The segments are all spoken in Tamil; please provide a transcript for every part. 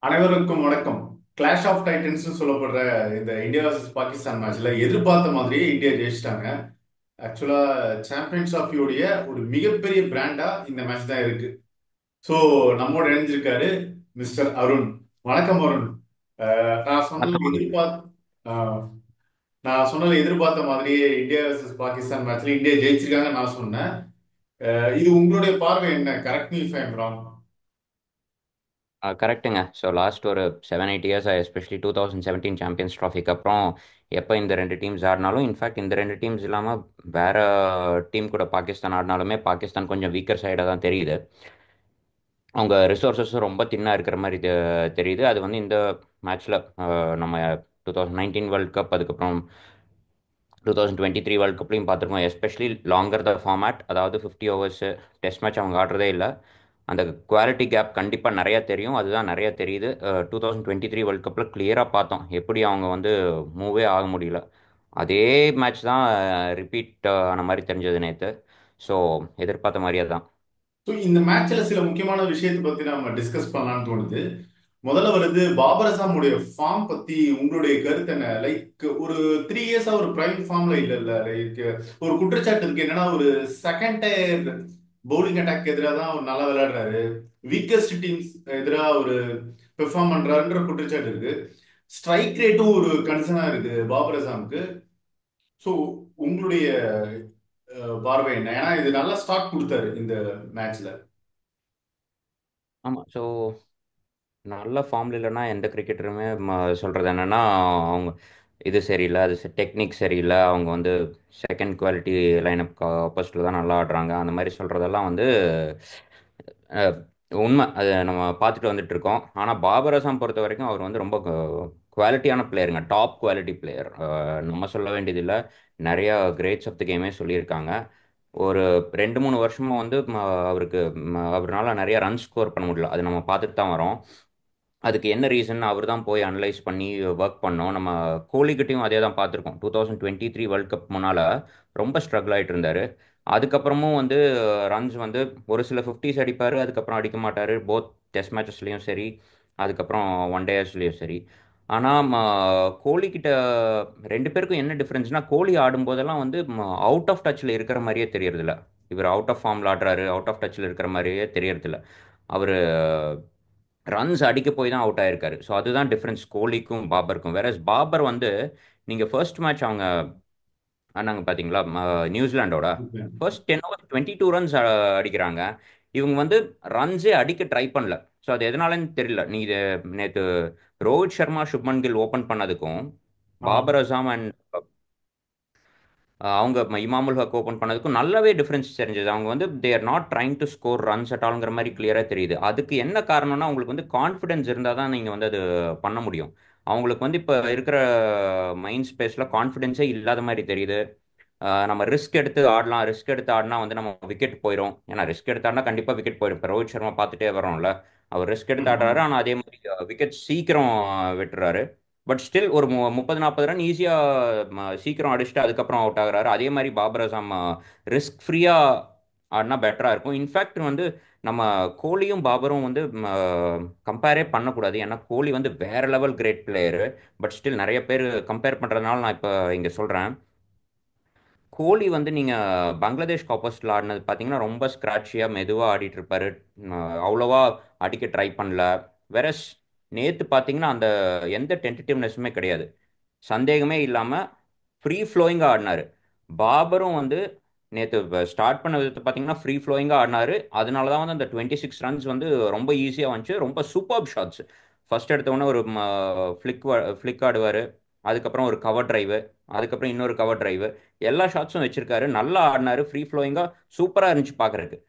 அனைவருக்கும் வணக்கம். கிளாஷ் ஆஃப் டைட்டன்ஸ் சொல்லப்படுற இந்த இந்தியா vs பாகிஸ்தான் மேட்ச்ல எதிர்பார்த்த மாதிரியே இந்தியா ஜெயிச்சிட்டாங்க. ஆக்சுவலா சாம்பியன்ஸ் ஆஃப் ஒரு மிகப்பெரிய பிராண்டா இந்த மேட்ச் தான் இருக்கு. ஸோ நம்மோட இணைஞ்சிருக்காரு மிஸ்டர் அருண். வணக்கம் அருண். நான் சொன்னது வணக்கம் மகேஷ். அஹ், நான் சொன்னது எதிர்பார்த்த மாதிரியே இந்தியா vs பாகிஸ்தான் மேட்ச்ல இந்தியா ஜெயிச்சிருக்காங்கன்னு நான் சொன்னேன். இது உங்களுடைய பார்வை என்ன? Correct me if I am wrong. கரெக்ட்டுங்க. ஸோ லாஸ்ட் ஒரு 7-8 இயர்ஸ், எஸ்பெஷலி 2017 சாம்பியன்ஸ் ட்ராஃபிக்கு அப்புறம் எப்போ இந்த ரெண்டு டீம்ஸ் ஆடினாலும், இன்ஃபேக்ட் இந்த ரெண்டு டீம்ஸ் இல்லாமல் வேற டீம் கூட பாகிஸ்தான் ஆடினாலுமே பாகிஸ்தான் கொஞ்சம் வீக்கர் சைடாக தான் தெரியுது. அவங்க ரிசோர்ஸஸும் ரொம்ப தின்னாக இருக்கிற மாதிரி தெரியுது. அது வந்து இந்த மேட்ச்சில் நம்ம 2019 வேர்ல்ட் கப், அதுக்கப்புறம் 2023 வேர்ல்ட் கப்லையும் பார்த்துருக்கோம். எஸ்பெஷலி லாங்கர் த ஃபார்மேட், அதாவது 50 ஓவர்ஸ் டெஸ்ட் மேட்ச் அவங்க ஆடுறதே இல்லை. அந்த குவாலிட்டி கேப் கண்டிப்பாக நிறையா தெரியும். அதுதான் நிறையா தெரியுது. 2023 வேர்ல்ட் கப்பில் கிளியராக பார்த்தோம் எப்படி அவங்க வந்து மூவே ஆக முடியல. அதே மேட்ச் தான் ரிப்பீட் ஆன மாதிரி தெரிஞ்சது நேற்று. ஸோ எதிர்பார்த்த மாதிரியே தான். ஸோ இந்த மேட்ச்ல சில முக்கியமான விஷயத்தை பத்தி நம்ம டிஸ்கஸ் பண்ணலாம்னு தோணுது. முதல்ல வருது பாபர் அசாமுடைய ஃபார்ம் பத்தி உங்களுடைய கருத்து என்ன? லைக் ஒரு 3 இயர்ஸா ஒரு பிரைம் ஃபார்ம்ல இல்ல. லைக் ஒரு குற்றச்சாட்டு இருக்கு என்னன்னா, ஒரு செகண்ட் டயர் பவுலிங் அட்டாக் எதிராக தான் அவர் நல்லா விளையாடுறாரு, வீக்கஸ்ட் டீம்ஸ் எதிராக ஒரு பெர்ஃபார்ம் பண்றாருன்ற குற்றச்சாட்டு இருக்கு. ஸ்ட்ரைக் ரேட்டும் ஒரு கன்சர்னா இருக்கு பாபர் அசாமுக்கு. ஸோ உங்களுடைய பார்வை என்ன? ஏன்னா இது நல்லா ஸ்டார்ட் கொடுத்தாரு இந்த மேட்ச்ல. ஆமாம். ஸோ நல்ல ஃபார்ம்ல இல்லைன்னா எந்த கிரிக்கெட்டருமே சொல்கிறது என்னென்னா, அவங்க இது சரியில்லை, அது டெக்னிக் சரியில்லை, அவங்க வந்து செகண்ட் குவாலிட்டி லைனப் ஆப்போசிட்டில் தான் நல்லா ஆடுறாங்க, அந்த மாதிரி சொல்கிறதெல்லாம் வந்து அஹ், உண்மை. அது நம்ம பார்த்துட்டு வந்துட்டு இருக்கோம். ஆனால் பாபர் அசாம் பொறுத்த வரைக்கும் அவர் வந்து ரொம்ப குவாலிட்டியான பிளேயருங்க, டாப் குவாலிட்டி பிளேயர். நம்ம சொல்ல வேண்டியதில்லை, நிறையா கிரேட்ஸ் ஆஃப் த கேமே சொல்லியிருக்காங்க. ஒரு 2-3 வருஷமாக வந்து அவருக்கு அவரால் நிறைய ரன் ஸ்கோர் பண்ண முடியல. அது நம்ம பார்த்துட்டு தான் வரோம். அதுக்கு என்ன ரீசன் அவர் தான் போய் அனலைஸ் பண்ணி ஒர்க் பண்ணோம். நம்ம கோலிக்கிட்டையும் அதே தான் பார்த்துருக்கோம். 2023 வேர்ல்ட் கப் முன்னால் ரொம்ப ஸ்ட்ரகிள் ஆகிட்டு இருந்தார். அதுக்கப்புறமும் வந்து ரன்ஸ் வந்து ஒரு சில 50s அடிப்பார், அதுக்கப்புறம் அடிக்க மாட்டார். போத் டெஸ்ட் மேட்சஸ்லேயும் சரி, அதுக்கப்புறம் ஒன் டேஸ்லேயும் சரி. ஆனால் கோலிக்கிட்ட ரெண்டு பேருக்கும் என்ன டிஃப்ரென்ஸ்னால், கோலி ஆடும்போதெல்லாம் வந்து அவுட் ஆஃப் டச்சில் இருக்கிற மாதிரியே தெரியறதில்ல. இவர் அவுட் ஆஃப் ஃபார்மில் ஆடுறாரு, அவுட் ஆஃப் டச்சில் இருக்கிற மாதிரியே தெரியறதில்ல. அவர் ரன்ஸ் அடிக்க போய் தான் அவுட் ஆயிருக்காரு. ஸோ அதுதான் டிஃப்ரென்ஸ் கோலிக்கும் பாபருக்கும். வேற பாபர் வந்து நீங்கள் ஃபர்ஸ்ட் மேட்ச் அவங்க ஆனாங்க பார்த்தீங்களா, நியூசிலாண்டோட ஃபர்ஸ்ட் 10 ஓவர் 22 ரன்ஸ் அடிக்கிறாங்க. இவங்க வந்து ரன்ஸே அடிக்க ட்ரை பண்ணல. ஸோ அது எதனாலன்னு தெரியல. நீங்கள் நேற்று ரோஹித் சர்மா சுப்மன் கில் ஓப்பன் பண்ணதுக்கும் ஆமா. பாபர் அசாம் அண்ட் அவங்க இமாமுல் ஹக் ஓப்பன் பண்ணதுக்கும் நல்லாவே டிஃப்ரென்ஸ் தெரிஞ்சது. அவங்க வந்து they are not trying to score runs at ஆல்ங்கிற மாதிரி கிளியராக தெரியுது. அதுக்கு என்ன காரணம்னா, உங்களுக்கு வந்து கான்ஃபிடன்ஸ் இருந்தால் தான் நீங்கள் வந்து அது பண்ண முடியும். அவங்களுக்கு வந்து இப்போ இருக்கிற மைண்ட் ஸ்பேஸில் கான்ஃபிடென்ஸே இல்லாத மாதிரி தெரியுது. நம்ம ரிஸ்க் எடுத்து ஆடலாம், ரிஸ்க் எடுத்து ஆடினா வந்து நம்ம விக்கெட் போயிடும். ஏன்னா ரிஸ்க் எடுத்து ஆடினா கண்டிப்பாக விக்கெட் போயிடும். இப்போ ரோஹித் சர்மா பார்த்துட்டே வரோம்ல, அவர் ரிஸ்க் எடுத்து ம், ஆடுறாரு, ம். ஆனால் அதே மாதிரி விக்கெட் சீக்கிரம் விட்டுறாரு. பட் ஸ்டில் ஒரு 30-40 ரன் ஈஸியாக சீக்கிரம் அடிச்சுட்டு அதுக்கப்புறம் அவுட் ஆகுறாரு. அதே மாதிரி பாபர் அசாம் ரிஸ்க் ஃப்ரீயாக ஆடினா பெட்டராக இருக்கும். இன்ஃபேக்ட் வந்து நம்ம கோலியும் பாபரும் வந்து கம்பேரே பண்ணக்கூடாது. ஏன்னா கோலி வந்து வேற level great player. But still நிறைய பேர் கம்பேர் பண்ணுறதுனால நான் இப்போ இங்கே சொல்கிறேன். கோலி வந்து நீங்கள் பங்களாதேஷ்க்கு ஆப்போசிட்டில் ஆடினது பார்த்தீங்கன்னா ரொம்ப ஸ்க்ராட்சியாக மெதுவாக ஆடிட்டு இருப்பாரு. அவ்வளோவா அடிக்க ட்ரை பண்ணல. வெரஸ் நேற்று பார்த்தீங்கன்னா அந்த எந்த டென்டேட்டிவ்னஸுமே கிடையாது, சந்தேகமே இல்லாமல் ஃப்ரீ ஃப்ளோயிங்காக ஆடினார். பாபரும் வந்து நேற்று ஸ்டார்ட் பண்ண விதத்தை பார்த்தீங்கன்னா ஃப்ரீ ஃப்ளோயிங்காக ஆடினார். அதனால தான் வந்து அந்த 26 ரன்ஸ் வந்து ரொம்ப ஈஸியாக வந்துச்சு. ரொம்ப சூப்பர்ப் ஷாட்ஸ். ஃபர்ஸ்ட் எடுத்தவொடனே ஒரு ஃப்ளிக் ஃப்ளிக் ஆடுவார், அதுக்கப்புறம் ஒரு கவர் டிரைவு, அதுக்கப்புறம் இன்னொரு கவர் டிரைவு, எல்லா ஷாட்ஸும் வச்சிருக்காரு. நல்லா ஆடினாரு, ஃப்ரீ ஃப்ளோயிங்காக சூப்பராக இருந்துச்சு பார்க்குறதுக்கு.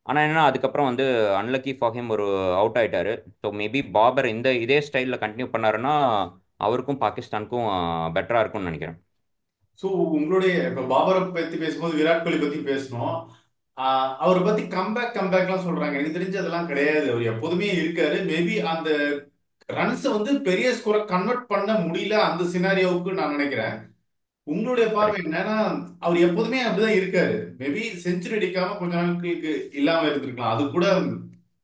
ஆனால் என்னன்னா அதுக்கப்புறம் வந்து அன்லக்கி ஃபார் ஹிம் ஒரு அவுட் ஆயிட்டாரு. ஸோ மேபி பாபர் இதே ஸ்டைலில் கண்டினியூ பண்ணாருன்னா அவருக்கும் பாகிஸ்தானுக்கும் பெட்டராக இருக்கும்னு நினைக்கிறேன். ஸோ உங்களுடைய இப்ப பாபரை பத்தி பேசும்போது விராட் கோலி பத்தி பேசணும். அவரை பத்தி கம்பேக்லாம் சொல்றாங்க. எனக்கு தெரிஞ்சு அதெல்லாம் கிடையாது. அவர் எப்போதுமே இருக்காரு. மேபி அந்த ரன்ஸை வந்து பெரிய ஸ்கோரை கன்வெர்ட் பண்ண முடியல அந்த சினாரியோவுக்கு நான் நினைக்கிறேன். உங்களுடைய பார்வை கரெக்ட். என்னன்னா, அவர் எப்போதுமே அப்படிதான் இருக்காரு. மேபி செஞ்சுரி அடிக்காம கொஞ்ச நாட்களுக்கு இல்லாம இருந்திருக்கலாம். அது கூட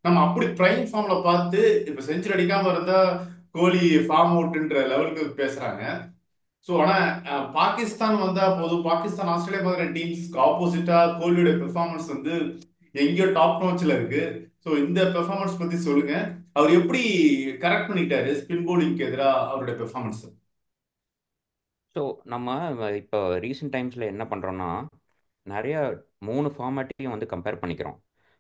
நம்ம அப்படி பிரைம் ஃபார்ம்ல பார்த்து இப்ப செஞ்சுரி அடிக்காம இருந்தா கோலி ஃபார்ம் அவுட்ன்ற லெவலுக்கு பேசுறாங்க. ஸோ ஆனா பாகிஸ்தான் வந்தா போதும், பாகிஸ்தான் ஆஸ்திரேலியா மாதிரி டீம்ஸ்க்கு ஆப்போசிட்டா கோலியோட பெர்ஃபார்மன்ஸ் வந்து எங்கேயோ டாப் நாட்ச்ல இருக்கு. ஸோ இந்த பெர்ஃபார்மன்ஸ் பத்தி சொல்லுங்க. அவர் எப்படி கரெக்ட் பண்ணிட்டாரு ஸ்பின் போலிங்க்கு எதிராக அவருடைய பெர்ஃபார்மன்ஸ்? ஸோ நம்ம இப்போ ரீசெண்ட் டைம்ஸில் என்ன பண்ணுறோன்னா, நிறைய 3 ஃபார்மேட்டையும் வந்து கம்பேர் பண்ணிக்கிறோம்.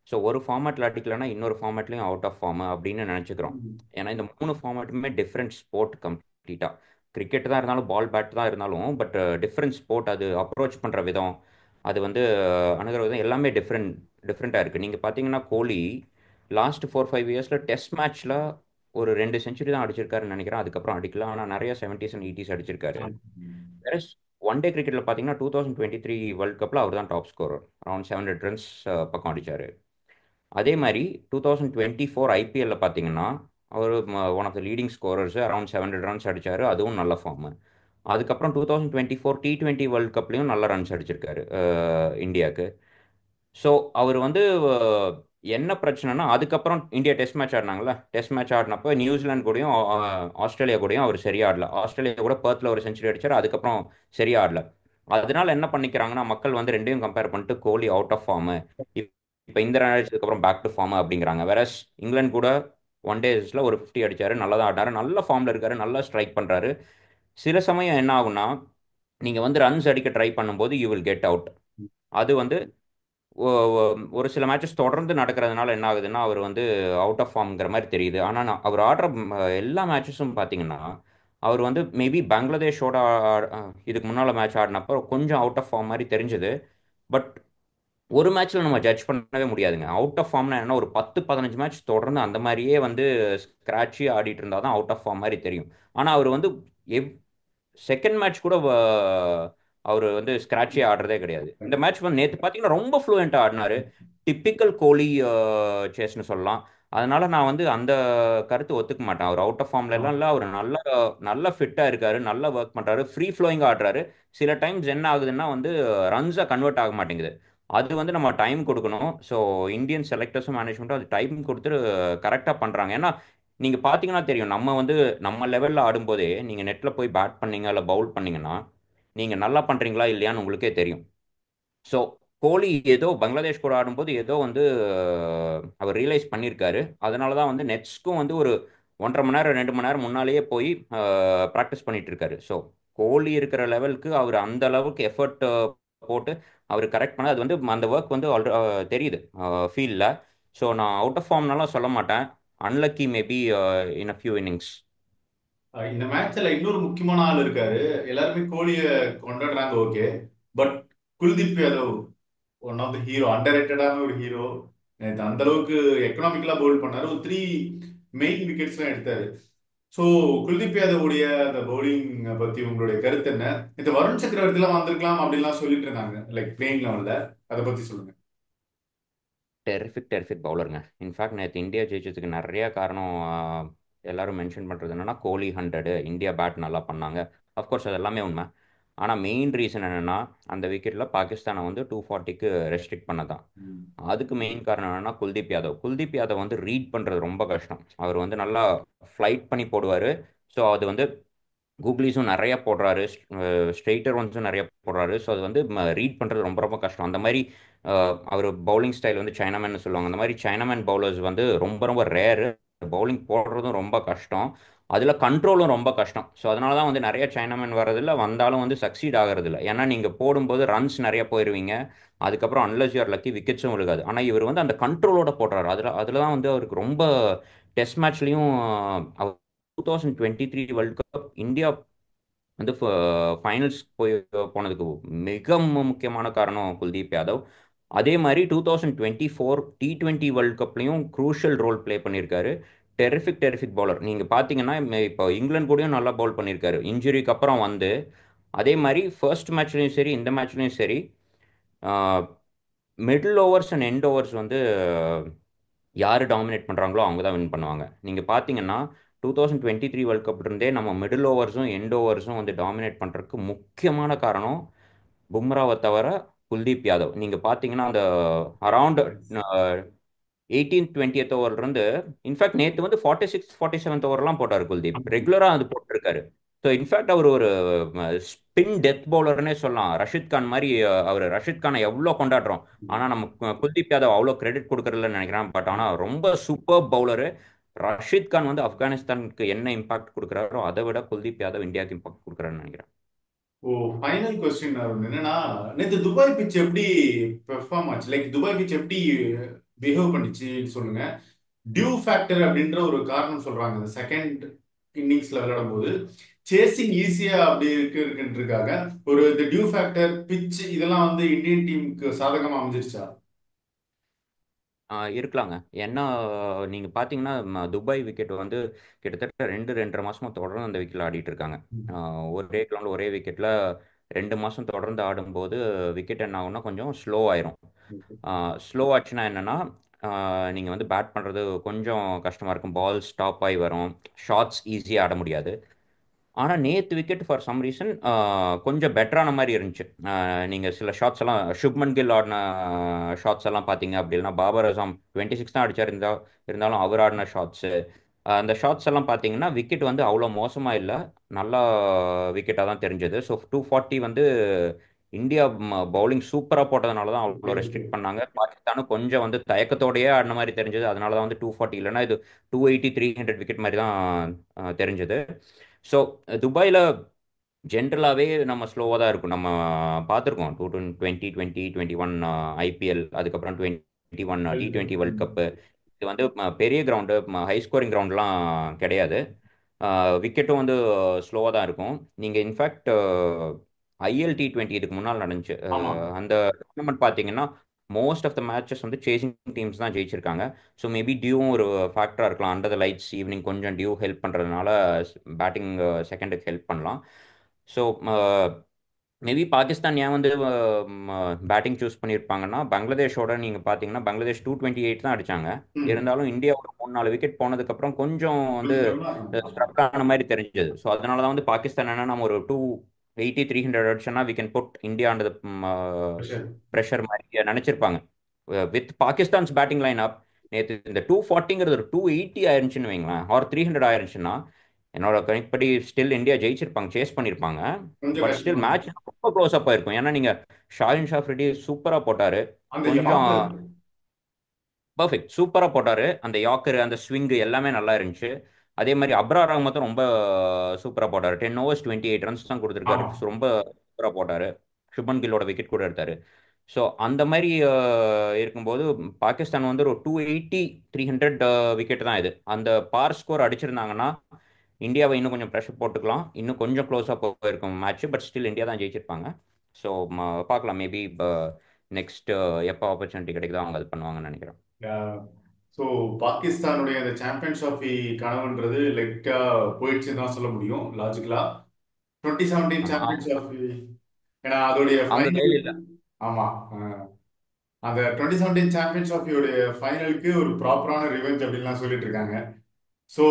ஸோ ஒரு ஃபார்மேட்டில் அடிக்கலைன்னா இன்னொரு ஃபார்மேட்லையும் அவுட் ஆஃப் ஃபார்ம் அப்படின்னு நினச்சிக்கிறோம். ஏன்னா இந்த 3 ஃபார்மேட்டுமே டிஃப்ரெண்ட் ஸ்போர்ட் கம்ப்ளீட்டாக. கிரிக்கெட் தான் இருந்தாலும், பால் பேட் தான் இருந்தாலும், பட் டிஃப்ரெண்ட் ஸ்போர்ட். அது அப்ரோச் பண்ணுற விதம், அது வந்து அணுகிற விதம் எல்லாமே டிஃப்ரெண்ட்டாக இருக்குது. நீங்கள் பார்த்தீங்கன்னா கோலி லாஸ்ட் 4-5 இயர்ஸில் டெஸ்ட் மேட்ச்சில் ஒரு 2 செஞ்சுரி தான் அடிச்சிருக்காருன்னு நினைக்கிறேன். அதுக்கப்புறம் அடிக்கல. ஆனால் நிறைய 70s அண்ட் 80s அடிச்சிருக்காரு. வேற ஒன் டே கிரிக்கெட்டில் பார்த்தீங்கன்னா 2023 வேர்ல்ட் கப்பில் அவர் தான் டாப் ஸ்கோரர். அரௌண்ட் 700 ரன்ஸ் பக்கம் அடிச்சாரு. அதே மாதிரி 2024 ஐபிஎல்ல பார்த்தீங்கன்னா அவர் one of the leading scorers. Around 700 runs அடிச்சாரு. அதுவும் நல்ல ஃபார்ம். அதுக்கப்புறம் 2024 T20 வேர்ல்ட் கப்லையும் நல்ல ரன்ஸ் அடிச்சிருக்காரு இந்தியாவுக்கு. ஸோ அவர் வந்து என்ன பிரச்சனைனா, அதுக்கப்புறம் இந்தியா டெஸ்ட் மேட்ச் ஆடினாங்களா, டெஸ்ட் மேட்ச் ஆடினப்போ நியூசிலாந்து கூடயும் ஆஸ்திரேலியா கூடயும் அவர் சரியா ஆடல. ஆஸ்திரேலியா கூட பெர்த்தில் ஒரு செஞ்சுரி அடிச்சார். அதுக்கப்புறம் சரியா ஆடல. அதனால என்ன பண்ணிக்கிறாங்கன்னா, மக்கள் வந்து ரெண்டையும் கம்பேர் பண்ணிட்டு கோலி அவுட் ஆஃப் ஃபார்மு, இப்போ இந்த ரன் அடிச்சதுக்கு அப்புறம் பேக் டு ஃபார்ம் அப்படிங்கிறாங்க. வேற இங்கிலாந்து கூட ஒன் டேஸ்ல ஒரு 50 அடிச்சாரு, நல்லா தான் ஆடினாரு, நல்ல ஃபார்ம்ல இருக்காரு, நல்லா ஸ்ட்ரைக் பண்றாரு. சில சமயம் என்ன ஆகும்னா, நீங்க வந்து ரன்ஸ் அடிக்க ட்ரை பண்ணும்போது யூ வில் கெட் அவுட். அது வந்து ஒரு சில மேட்சஸ் தொடர்ந்து நடக்கிறதுனால என்ன ஆகுதுன்னா, அவர் வந்து அவுட் ஆஃப் ஃபார்ம்ங்கிற மாதிரி தெரியுது. ஆனால் அவர் ஆடுற எல்லா மேட்சஸும் பார்த்தீங்கன்னா, அவர் வந்து மேபி பங்களாதேஷோட இதுக்கு முன்னால் மேட்ச் ஆடினப்போ கொஞ்சம் அவுட் ஆஃப் ஃபார்ம் மாதிரி தெரிஞ்சது. பட் ஒரு மேட்ச்ல நம்ம ஜட்ஜ் பண்ணவே முடியாதுங்க. அவுட் ஆஃப் ஃபார்ம்னா என்ன, ஒரு 10-15 மேட்ச் தொடர்ந்து அந்த மாதிரியே வந்து ஸ்க்ராட்சி ஆடிட்டு இருந்தால் தான் அவுட் ஆஃப் ஃபார்ம் மாதிரி தெரியும். ஆனால் அவர் வந்து செகண்ட் மேட்ச் கூட அவர் வந்து ஸ்கிராட்சே ஆடுறதே கிடையாது. இந்த மேட்ச் வந்து நேற்று பார்த்தீங்கன்னா ரொம்ப ஃப்ளூயண்ட்டாக ஆடினாரு. டிப்பிக்கல் கோலி சேஸ்னு சொல்லலாம். அதனால நான் வந்து அந்த கருத்து ஒத்துக்க மாட்டேன். அவர் அவுட் ஆஃப் ஃபார்ம்ல எல்லாம் இல்லை. அவர் நல்ல நல்ல ஃபிட்டாக இருக்காரு, நல்லா ஒர்க் பண்ணுறாரு, ஃப்ரீ ஃப்ளோயிங் ஆடுறாரு. சில டைம்ஸ் என்ன ஆகுதுன்னா வந்து ரன்ஸாக கன்வெர்ட் ஆக மாட்டேங்குது. அது வந்து நம்ம டைம் கொடுக்கணும். ஸோ இந்தியன் செலக்டர்ஸும் மேனேஜ்மெண்ட்டும் அது டைம் கொடுத்து கரெக்டாக பண்ணுறாங்க. ஏன்னா நீங்கள் பார்த்தீங்கன்னா தெரியும், நம்ம வந்து நம்ம லெவலில் ஆடும்போதே நீங்கள் நெட்டில் போய் பேட் பண்ணீங்க இல்லை பவுல் பண்ணீங்கன்னா நீங்கள் நல்லா பண்ணுறீங்களா இல்லையான்னு உங்களுக்கே தெரியும். ஸோ கோலி ஏதோ பங்களாதேஷ் கூட ஆடும்போது ஏதோ வந்து அவர் ரியலைஸ் பண்ணியிருக்காரு. அதனால தான் வந்து நெட்ஸ்க்கும் வந்து ஒரு 1.5 மணி நேரம் 2 மணி நேரம் முன்னாலேயே போய் ப்ராக்டிஸ் பண்ணிட்டு இருக்காரு. ஸோ கோலி இருக்கிற லெவலுக்கு அவர் அந்த அளவுக்கு எஃபர்ட் போட்டு அவர் கரெக்ட் பண்ண அது வந்து அந்த ஒர்க் வந்து தெரியுது ஃபீல்டில். ஸோ நான் அவுட் ஆஃப் ஃபார்ம்னாலாம் சொல்ல மாட்டேன். Unlucky maybe in a few innings. இந்த மேட்ச்ல இன்னொரு முக்கியமான ஆள் இருக்காரு. எல்லாருமே கோலிய கொண்டாடுறாங்க, okay. But Kuldeep Yadav one of the hero, under ரேட்டடான ஒரு ஹீரோ. நேத்து அந்த அளவுக்கு எக்கனாமிக்கலா பவுல் பண்ணாரு. ஒரு 3 மெயின் விக்கெட்ஸ்லாம் எடுத்தாரு. ஸோ குல்தீப் யாதவுடைய அந்த பவுலிங் பத்தி உங்களுடைய கருத்து என்ன? இந்த வருண் சக்கரவர்த்திலாம் வந்திருக்கலாம் அப்படின்லாம் சொல்லிட்டு இருந்தாங்க, லைக் பிளேயிங் லெவல்ல. அதை பத்தி சொல்லுங்க. டெரிஃபிக் பவுலருங்க. இன்ஃபேக்ட் நேற்று இந்தியா ஜெயிச்சதுக்கு நிறைய காரணம் எல்லாரும் மென்ஷன் பண்ணுறது என்னன்னா, கோலி 100, இந்தியா பேட் நல்லா பண்ணாங்க. அஃப்கோர்ஸ் அது எல்லாமே உண்மை. ஆனால் மெயின் ரீசன் என்னென்னா, அந்த விக்கெட்டில் பாகிஸ்தானை வந்து 240க்கு ரெஸ்ட்ரிக்ட் பண்ணதான். அதுக்கு மெயின் காரணம் என்னென்னா குல்தீப் யாதவ் வந்து ரீட் பண்ணுறது ரொம்ப கஷ்டம். அவர் வந்து நல்லா ஃப்ளைட் பண்ணி போடுவார். ஸோ அது வந்து கூகுளிஸும் நிறைய போடுறாரு, ஸ்ட்ரெயிட்டர் ஒன்ஸும் நிறைய போடுறாரு. ஸோ அது வந்து ரீட் பண்ணுறது ரொம்ப ரொம்ப கஷ்டம். அந்த மாதிரி அவர் பவுலிங் ஸ்டைல் வந்து சைனாமேன் சொல்லுவாங்க. அந்த மாதிரி சைனாமேன் பவுலர்ஸ் வந்து ரொம்ப ரொம்ப ரேரு. பவுலிங் போடுறதும் ரொம்ப கஷ்டம், அதில் கண்ட்ரோலும் ரொம்ப கஷ்டம். ஸோ அதனால தான் வந்து நிறைய சைனாமேன் வர்றதில்ல, வந்தாலும் வந்து சக்சீட் ஆகிறதில்ல. ஏன்னா நீங்கள் போடும்போது ரன்ஸ் நிறைய போயிடுவீங்க. அதுக்கப்புறம் அன்லஸ் யூஆர் லக்கி விக்கெட்ஸும் விழுகாது. ஆனால் இவர் வந்து அந்த கண்ட்ரோலோட போடுறாரு. அதில் தான் வந்து அவருக்கு ரொம்ப டெஸ்ட் மேட்ச்லேயும் 2023 வேர்ல்ட் கப் இந்தியா வந்து ஃபைனல்ஸ் போனதுக்கு மிக முக்கியமான காரணம் குல்தீப் யாதவ். அதே மாதிரி 2024 T20 வேர்ல்ட் கப்லையும் க்ரூஷியல் ரோல் ப்ளே பண்ணியிருக்காரு. Terrific bowler. நீங்கள் பார்த்தீங்கன்னா இப்போ இங்கிலாந்து கூடயும் நல்லா பவுல் பண்ணியிருக்காரு இன்ஜுரிக்கு அப்புறம் வந்து. அதே மாதிரி ஃபர்ஸ்ட் மேட்ச்லையும் சரி, இந்த மேட்ச்லையும் சரி, middle overs and end overs வந்து யார் டாமினேட் பண்ணுறாங்களோ அவங்க தான் வின் பண்ணுவாங்க. நீங்கள் பார்த்தீங்கன்னா 2023 வேர்ல்ட் கப் இருந்தே நம்ம மிடில் ஓவர்ஸும் எண்ட் ஓவர்ஸும் வந்து டாமினேட் பண்ணுறதுக்கு முக்கியமான காரணம் பும்ராவை தவிர குல்தீப் யாதவ். நீங்கள் பார்த்தீங்கன்னா அந்த அரவுண்ட் 18th 20th ஓவர்ல இருந்து இன்ஃபேக்ட் நேத்து வந்து 46 47th ஓவர்லாம் போட்டார் குல்தீப், ஆமா. ரெகுலரா அது போட்டிருக்காரு. ஸோ இன்ஃபேக்ட் அவர் ஒரு ஸ்பின் டெத் பவுலர்னே சொல்லலாம். ரஷித் கான் மாதிரி அவர் ரஷித் கானை எவ்வளோ கொண்டாடுறோம். ஆனா நம்ம குல்தீப் யாதவ் அவ்வளோ கிரெடிட் கொடுக்கறதில்லன்னு நினைக்கிறேன். பட் ஆனா ரொம்ப சூப்பர் பவுலரு. ரஷித் கான் வந்து ஆப்கானிஸ்தானுக்கு என்ன இம்பாக்ட் கொடுக்குறாரோ அதை விட குல்தீப் யாதவ் இந்தியாவுக்கு இம்பாக்ட் கொடுக்குறாருன்னு நினைக்கிறேன். ஓ, ஃபைனல் கொஸ்டின் என்னன்னா, நேத்து துபாய் பிச் எப்படி பெர்ஃபார்ம் ஆச்சு, லைக் துபாய் பிச் எப்படி பிஹேவ் பண்ணிச்சு சொல்லுங்க. டியூ ஃபேக்டர் அப்படின்ற ஒரு காரணம் சொல்றாங்க. இந்த செகண்ட் இன்னிங்ஸ்ல விளையாடும் போது சேசிங் ஈஸியா அப்படி இருக்குன்றதுக்காக ஒரு இந்த டியூ ஃபேக்டர் பிச் இதெல்லாம் வந்து இந்தியன் டீமுக்கு சாதகமா அமைஞ்சிருச்சா? இருக்கலாங்க. ஏன்னா நீங்கள் பார்த்தீங்கன்னா துபாய் விக்கெட் வந்து கிட்டத்தட்ட 2 2.5 மாசமா தொடர்ந்து அந்த விக்கெட்டில் ஆடிட்டு இருக்காங்க. ஒரே கிரவுண்டில் ஒரே விக்கெட்டில் 2 மாதம் தொடர்ந்து ஆடும்போது விக்கெட் என்ன ஆகும்னா கொஞ்சம் ஸ்லோ ஆயிரும். ஸ்லோ ஆச்சுன்னா என்னன்னா நீங்கள் வந்து பேட் பண்ணுறது கொஞ்சம் கஷ்டமாக இருக்கும். பால் ஸ்டாப் ஆகி வரும். ஷாட்ஸ் ஈஸியாக ஆட முடியாது. ஆனால் நேற்று விக்கெட் ஃபார் சம் ரீசன் கொஞ்சம் பெட்டரான மாதிரி இருந்துச்சு. நீங்கள் சில ஷாட்ஸ் எல்லாம் சுப்மன் கில் ஆடின ஷாட்ஸ் எல்லாம் பார்த்தீங்க அப்படின்னா பாபர் அசாம் 26 தான் அடிச்சார். இருந்தாலும் அவர் ஆடின ஷாட்ஸு அந்த ஷாட்ஸ் எல்லாம் பார்த்தீங்கன்னா விக்கெட் வந்து அவ்வளோ மோசமாக இல்லை. நல்லா விக்கெட்டாக தான் தெரிஞ்சது. ஸோ 240 வந்து இந்தியா பவுலிங் சூப்பராக போட்டதுனால தான் அவ்வளோ ரெஸ்ட்ரிக்ட் பண்ணாங்க. பாகிஸ்தானும் கொஞ்சம் வந்து தயக்கத்தோடையே ஆடின மாதிரி தெரிஞ்சது. அதனால தான் வந்து 240 இல்லைன்னா இது 280 300 விக்கெட் மாதிரி தான் தெரிஞ்சது. ஸோ துபாயில் ஜென்ரலாகவே நம்ம ஸ்லோவாக தான் இருக்கும். நம்ம பார்த்துருக்கோம் 2020 2021 ஐபிஎல், அதுக்கப்புறம் 21 T20 வேர்ல்ட் கப்பு. இது வந்து பெரிய கிரவுண்டு, ஹை ஸ்கோரிங் கிரவுண்ட்லாம் கிடையாது. விக்கெட்டும் வந்து ஸ்லோவாக தான் இருக்கும். நீங்கள் இன்ஃபேக்ட் IL T20 இதுக்கு முன்னால் நடந்துச்சு. ஆமா. அந்த டூர்னமெண்ட் பார்த்தீங்கன்னா மோஸ்ட் ஆஃப் த மேட்சஸ் வந்து சேசிங் டீம்ஸ் தான் ஜெயிச்சிருக்காங்க. ஸோ மேபி டியூவும் ஒரு ஃபேக்டராக இருக்கலாம். அண்டர் த லைட்ஸ் ஈவினிங் கொஞ்சம் டியூ ஹெல்ப் பண்ணுறதுனால பேட்டிங் செகண்டுக்கு ஹெல்ப் பண்ணலாம். ஸோ மேபி பாகிஸ்தான் ஏன் வந்து பேட்டிங் சூஸ் பண்ணியிருப்பாங்கன்னா பங்களாதேஷோட நீங்கள் பார்த்தீங்கன்னா பங்களாதேஷ் 228 தான் அடிச்சாங்க. ம். இருந்தாலும் இந்தியாவோட 3 4 விக்கெட் போனதுக்கப்புறம் கொஞ்சம் வந்து கொஞ்சம் பிரமாதம். ஸ்ட்ரக் ஆன மாதிரி தெரிஞ்சது. ஸோ அதனால தான் வந்து பாகிஸ்தான் என்ன நம்ம ஒரு 280 300 அடிச்சோன்னா we can put India under சரி. ப்ரெஷர் மாதிரி நினச்சிருப்பாங்க. With Pakistan's batting line up நேற்று இந்த 240ங்கிறது ஒரு 280 ஆயிருந்துச்சுன்னு வைங்களேன், ஆர் 300 ஆயிருந்துச்சுன்னா என்னோட கணிப்படி ஸ்டில் இந்தியா ஜெயிச்சிருப்பாங்க, சேஸ் பண்ணியிருப்பாங்க. கொஞ்சம் பட் ஸ்டில் கஷ்டமா மேட்ச் இருக்கும். ரொம்ப க்ளோஸ் அப் ஆயிருக்கும். ஏன்னா நீங்க ஷாஹின் ஷாஃப் ரெட்டி சூப்பரா போட்டாரு. அந்த கொஞ்சம் யாக்கர். பர்ஃபெக்ட் சூப்பரா போட்டாரு. அந்த யாக்கர் அந்த ஸ்விங் எல்லாமே நல்லா இருந்துச்சு. அதே மாதிரி அப்ரார் அகமதும் ரொம்ப சூப்பரா போட்டாரு. 10 overs 28 runs தான் கொடுத்துருக்காரு. ஆமா. So ரொம்ப சூப்பரா போட்டாரு. சுப்மன் கில்லோட விக்கெட் கூட எடுத்தாரு. ஸோ அந்த மாதிரி இருக்கும்போது பாகிஸ்தான் வந்து ஒரு 280 300 விக்கெட் தான் இது. அந்த பார் ஸ்கோர் அடிச்சிருந்தாங்கன்னா இந்தியாவை இன்னும் கொஞ்சம் ப்ரெஷர் போட்டுக்கலாம். இன்னும் கொஞ்சம் க்ளோஸாக போயிருக்கும் மேட்ச். பட் ஸ்டில் இந்தியா தான் ஜெயிச்சிருப்பாங்க. ஸோ பார்க்கலாம். மேபி நெக்ஸ்ட் எப்போ ஆப்பர்ச்சுனிட்டி கிடைக்குதோ அவங்க அது பண்ணுவாங்கன்னு நினைக்கிறேன். ஸோ பாகிஸ்தானுடைய அந்த சாம்பியன்ஸ் ட்ராஃபி கனவுன்றது லைட்டா போயிடுச்சுன்னு தான் சொல்ல முடியும் லாஜிக்கலா. 2017 சாம்பியன்ஸ் ட்ராஃபி, ஏன்னா அதோடைய அவங்க ஃபைனல். கையில் இல்லை. ஆமா. அந்த 2017 சாம்பியன்ஸ் ட்ராஃபியோடைய ஃபைனலுக்கு ஒரு ப்ராப்பரான ரிவெஞ்ச் அப்படின்லாம் சொல்லிட்டு இருக்காங்க. ஸோ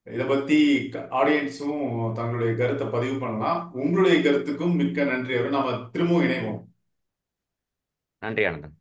இதை பத்தி ஆடியன்ஸும் தங்களுடைய கருத்தை பதிவு பண்ணலாம். உங்களுடைய கருத்துக்கும் மிக்க நன்றி. அவரை நாம திரும்பவும் இணைவோம். நன்றி ஆனந்தன்.